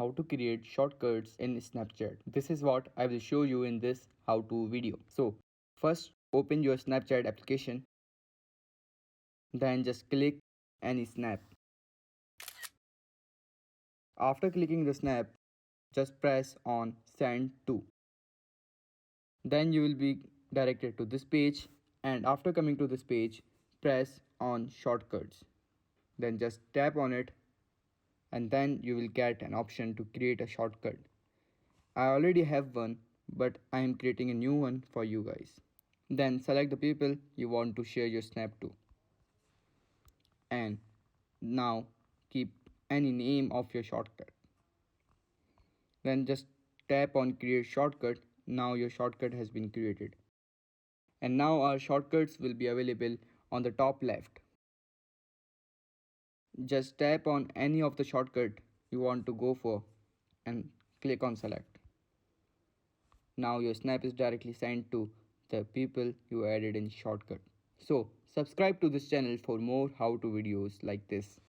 how to create shortcuts in Snapchat. This is what I will show you in this how-to video. So first open your Snapchat application, then just click any snap. After clicking the snap, just press on send to. Then you will be directed to this page, and after coming to this page, press on shortcuts. Then just tap on it, and then you will get an option to create a shortcut. I already have one, but I am creating a new one for you guys. Then select the people you want to share your snap to, and now keep any name of your shortcut. Then just tap on create shortcut. Now your shortcut has been created. And now our shortcuts will be available on the top left. Just tap on any of the shortcut you want to go for and click on select. Now your snap is directly sent to the people you added in shortcut. So subscribe to this channel for more how to videos like this.